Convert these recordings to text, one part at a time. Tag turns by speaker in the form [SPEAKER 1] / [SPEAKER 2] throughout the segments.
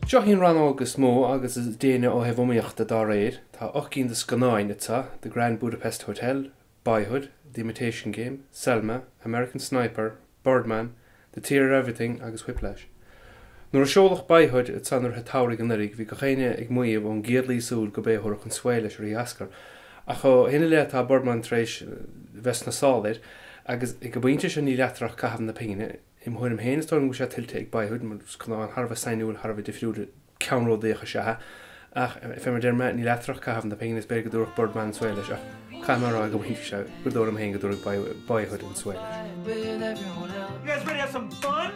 [SPEAKER 1] Johin ran agus mó agus is déine ó hefomíochtta dá réir, tá 8 de scanáin atá, The Grand Budapest Hotel, Boyhood, The Imitation Game, Selma, American Sniper, Birdman, The Tear of Everything agus Whiplash. Nuair a seolach Boyhood it sanar hetárig an irig, bhí go chéine ag muomh ón giadlaí súl go béthorach an Tuairisc hOscars. A cho hinine le tá Birdman treéis ves na sálir, agus ag go bhainte sin ní letrach caitham na pingine, im chuinm héanastáin go sé tiltte ag Boyhood, mar chuna an Harbh sainúil Harbh difriúde ceanródaíocha sethe, ach fémar déirme ní letrach caitham na pingine is beir go dúrach Birdman Tuairisc ach chaimara go bhainte se go dúram héin go dúrach Boyhood an Tuairisc.
[SPEAKER 2] You guys ready to have some fun?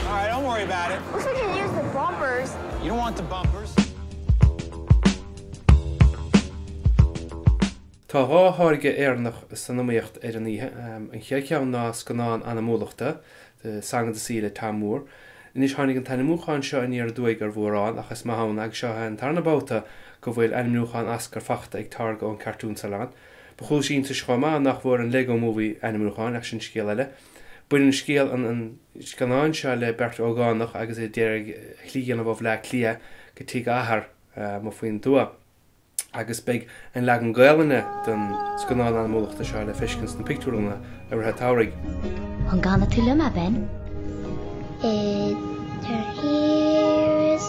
[SPEAKER 2] All right, don't worry about it.
[SPEAKER 3] Looks like you can use the bumpers.
[SPEAKER 2] You don't want the bumpers.
[SPEAKER 1] Tá háthárige éarnach san naíocht ar aníthe, an cheann ná scanán anamúlachta, de sangan de síle támúr. Inis tháinig an tainmúcháin seo in ar dúig ar bhórán achas maithán ag seo an tarnabáta go bhfuil animúcháin Oscar fachta ag targa an cartún salán. Ba chúil sin sa schuamá nach bhór an Lego movie animúcháin ach sin scéal eile. Buin an scéal an scanáin seo le Bert Ógánach agus é déirg chlígan a bh le clia go tí ahar má faoin dua. Agus beag an legan gaiilena den scanán anamúlachta seo le fiscins na pictúrna ar hetárig.
[SPEAKER 4] An gána tú le má ben? Here is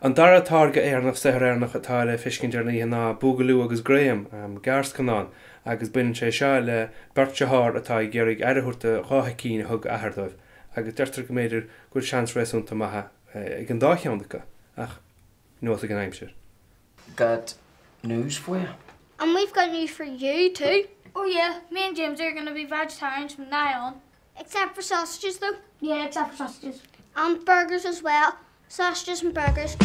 [SPEAKER 1] An dara targa éarnach éarnach atá le fiscin dearnaí ná Búgalú agus Graham Gars canán agus bin sé seo le Bertseáir atá géirigh airthúirta cháthaicín thug ahardóibh agus deirtar go méidir go seans réúnta maithe ag an dácheannacha ach nó ag an aimsir.
[SPEAKER 5] Got news for you?
[SPEAKER 3] And we've got news for you too.
[SPEAKER 6] Oh yeah, me and James are going to be vegetarians from now on.
[SPEAKER 3] Except for sausages though.
[SPEAKER 6] Yeah, except for sausages.
[SPEAKER 3] And burgers as well. Sausages and burgers.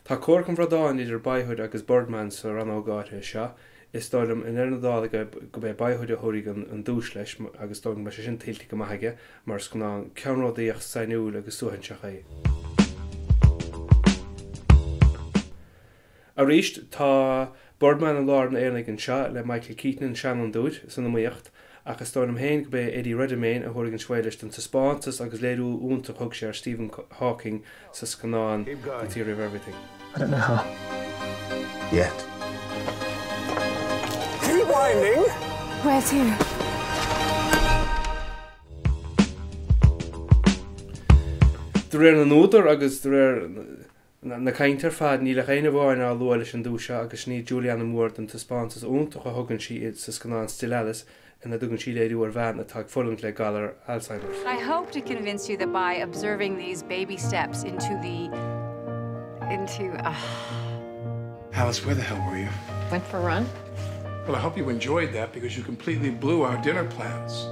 [SPEAKER 1] Tá cór an bhradáin idir Boyhood agus Birdman sa ran ógáithe seo, is dóilm in airnadála go bheith Boyhood a thuirigh an dúis leis agus dóilm me sin tiltte go maithaige mar scanán ceanródaíoch sainúil agus suhanseach é. A ríist tá Birdman an láir an éarnig an seo le Michael Keaton an Shannon Dúid san naíocht agus dóilm héin go bheith Eddie Redmayne a thuirigh an Tuairisc an sa spántas agus léadú únta thug sé ar Stephen Hawking sa scanán The Theory of Everything.
[SPEAKER 5] I don't know how. Yet.
[SPEAKER 2] Keep winding.
[SPEAKER 4] Where's here?
[SPEAKER 1] De réir an údar agus de réir na caintear fad ní le chéine bháin á luá leis an dúise agus ní Julianna Moore den ta spántas úntacha thugann siad sa scanán Still Alice ina dúgann siad éadú ar bhean atá fullaint le galar Alzheimer's.
[SPEAKER 7] I hope to convince you that by observing these baby steps into
[SPEAKER 8] Alice, where the hell were you?
[SPEAKER 4] Went for a run.
[SPEAKER 8] Well, I hope you enjoyed that because you completely blew our dinner plans.